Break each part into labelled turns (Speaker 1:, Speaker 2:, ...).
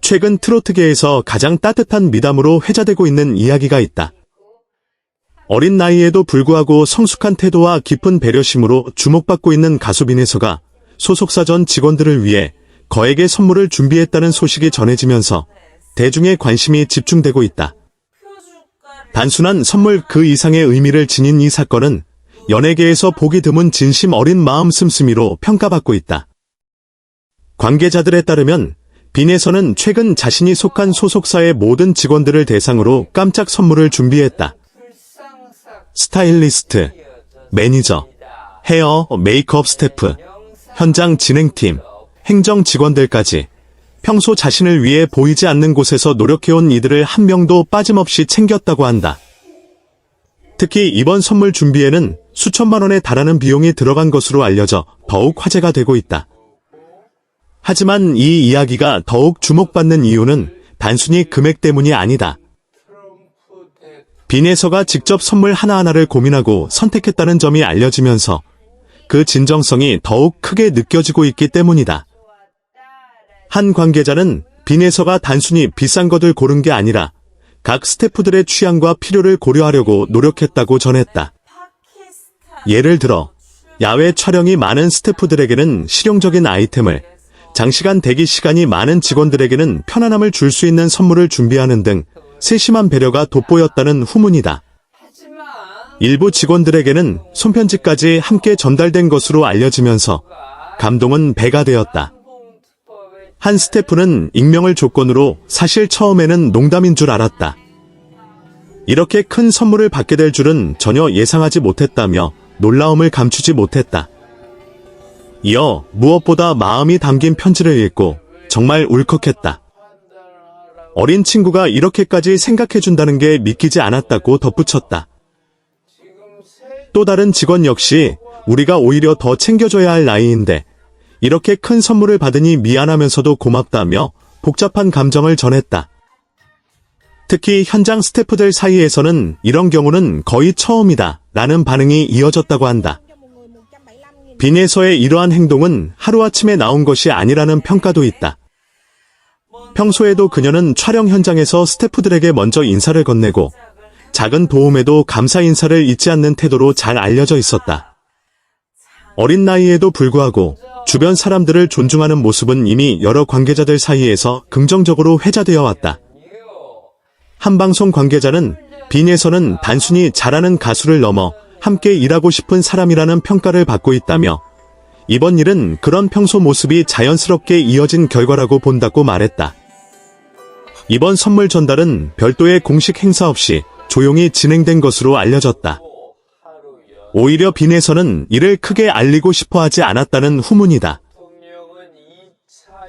Speaker 1: 최근 트로트계에서 가장 따뜻한 미담으로 회자되고 있는 이야기가 있다. 어린 나이에도 불구하고 성숙한 태도와 깊은 배려심으로 주목받고 있는 가수 빈에서가 소속사 전 직원들을 위해 거액의 선물을 준비했다는 소식이 전해지면서 대중의 관심이 집중되고 있다. 단순한 선물 그 이상의 의미를 지닌 이 사건은 연예계에서 보기 드문 진심 어린 마음 씀씀이로 평가받고 있다. 관계자들에 따르면 빈에서는 최근 자신이 속한 소속사의 모든 직원들을 대상으로 깜짝 선물을 준비했다. 스타일리스트, 매니저, 헤어, 메이크업 스태프, 현장 진행팀, 행정 직원들까지 평소 자신을 위해 보이지 않는 곳에서 노력해온 이들을 한 명도 빠짐없이 챙겼다고 한다. 특히 이번 선물 준비에는 수천만 원에 달하는 비용이 들어간 것으로 알려져 더욱 화제가 되고 있다. 하지만 이 이야기가 더욱 주목받는 이유는 단순히 금액 때문이 아니다. 빈에서가 직접 선물 하나하나를 고민하고 선택했다는 점이 알려지면서 그 진정성이 더욱 크게 느껴지고 있기 때문이다. 한 관계자는 빈에서가 단순히 비싼 것을 고른 게 아니라 각 스태프들의 취향과 필요를 고려하려고 노력했다고 전했다. 예를 들어 야외 촬영이 많은 스태프들에게는 실용적인 아이템을, 장시간 대기 시간이 많은 직원들에게는 편안함을 줄 수 있는 선물을 준비하는 등 세심한 배려가 돋보였다는 후문이다. 일부 직원들에게는 손편지까지 함께 전달된 것으로 알려지면서 감동은 배가 되었다. 한 스태프는 익명을 조건으로 사실 처음에는 농담인 줄 알았다. 이렇게 큰 선물을 받게 될 줄은 전혀 예상하지 못했다며 놀라움을 감추지 못했다. 이어 무엇보다 마음이 담긴 편지를 읽고 정말 울컥했다. 어린 친구가 이렇게까지 생각해준다는 게 믿기지 않았다고 덧붙였다. 또 다른 직원 역시 우리가 오히려 더 챙겨줘야 할 나이인데 이렇게 큰 선물을 받으니 미안하면서도 고맙다며 복잡한 감정을 전했다. 특히 현장 스태프들 사이에서는 이런 경우는 거의 처음이다 라는 반응이 이어졌다고 한다. 빈에서의 이러한 행동은 하루아침에 나온 것이 아니라는 평가도 있다. 평소에도 그녀는 촬영 현장에서 스태프들에게 먼저 인사를 건네고 작은 도움에도 감사 인사를 잊지 않는 태도로 잘 알려져 있었다. 어린 나이에도 불구하고 주변 사람들을 존중하는 모습은 이미 여러 관계자들 사이에서 긍정적으로 회자되어 왔다. 한 방송 관계자는 빈에서는 단순히 잘하는 가수를 넘어 함께 일하고 싶은 사람이라는 평가를 받고 있다며 이번 일은 그런 평소 모습이 자연스럽게 이어진 결과라고 본다고 말했다. 이번 선물 전달은 별도의 공식 행사 없이 조용히 진행된 것으로 알려졌다. 오히려 빈에서는 이를 크게 알리고 싶어 하지 않았다는 후문이다.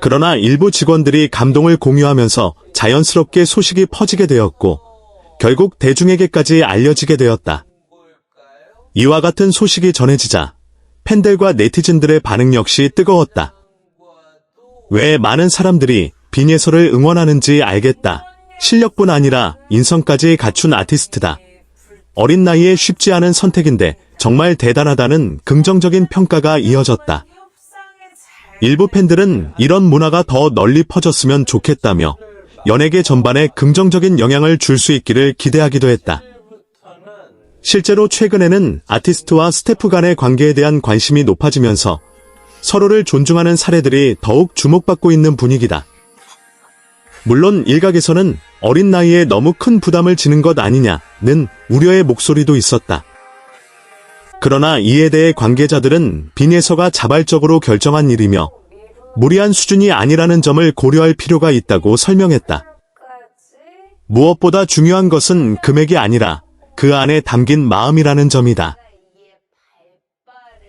Speaker 1: 그러나 일부 직원들이 감동을 공유하면서 자연스럽게 소식이 퍼지게 되었고 결국 대중에게까지 알려지게 되었다. 이와 같은 소식이 전해지자 팬들과 네티즌들의 반응 역시 뜨거웠다. 왜 많은 사람들이 빈에서를 응원하는지 알겠다. 실력뿐 아니라 인성까지 갖춘 아티스트다. 어린 나이에 쉽지 않은 선택인데 정말 대단하다는 긍정적인 평가가 이어졌다. 일부 팬들은 이런 문화가 더 널리 퍼졌으면 좋겠다며 연예계 전반에 긍정적인 영향을 줄 수 있기를 기대하기도 했다. 실제로 최근에는 아티스트와 스태프 간의 관계에 대한 관심이 높아지면서 서로를 존중하는 사례들이 더욱 주목받고 있는 분위기다. 물론 일각에서는 어린 나이에 너무 큰 부담을 지는 것 아니냐는 우려의 목소리도 있었다. 그러나 이에 대해 관계자들은 빈에서가 자발적으로 결정한 일이며 무리한 수준이 아니라는 점을 고려할 필요가 있다고 설명했다. 무엇보다 중요한 것은 금액이 아니라 그 안에 담긴 마음이라는 점이다.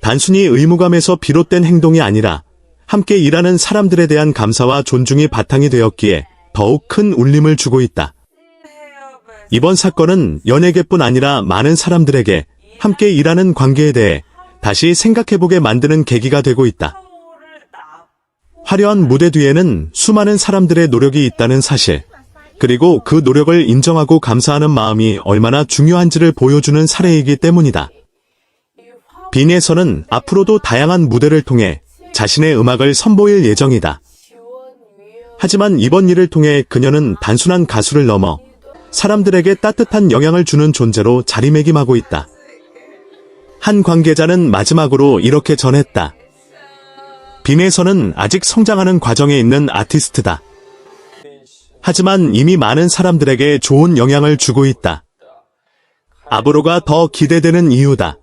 Speaker 1: 단순히 의무감에서 비롯된 행동이 아니라 함께 일하는 사람들에 대한 감사와 존중이 바탕이 되었기에 더욱 큰 울림을 주고 있다. 이번 사건은 연예계뿐 아니라 많은 사람들에게 함께 일하는 관계에 대해 다시 생각해보게 만드는 계기가 되고 있다. 화려한 무대 뒤에는 수많은 사람들의 노력이 있다는 사실, 그리고 그 노력을 인정하고 감사하는 마음이 얼마나 중요한지를 보여주는 사례이기 때문이다. 빈에서는 앞으로도 다양한 무대를 통해 자신의 음악을 선보일 예정이다. 하지만 이번 일을 통해 그녀는 단순한 가수를 넘어 사람들에게 따뜻한 영향을 주는 존재로 자리매김하고 있다. 한 관계자는 마지막으로 이렇게 전했다. 빈에서는 아직 성장하는 과정에 있는 아티스트다. 하지만 이미 많은 사람들에게 좋은 영향을 주고 있다. 앞으로가 더 기대되는 이유다.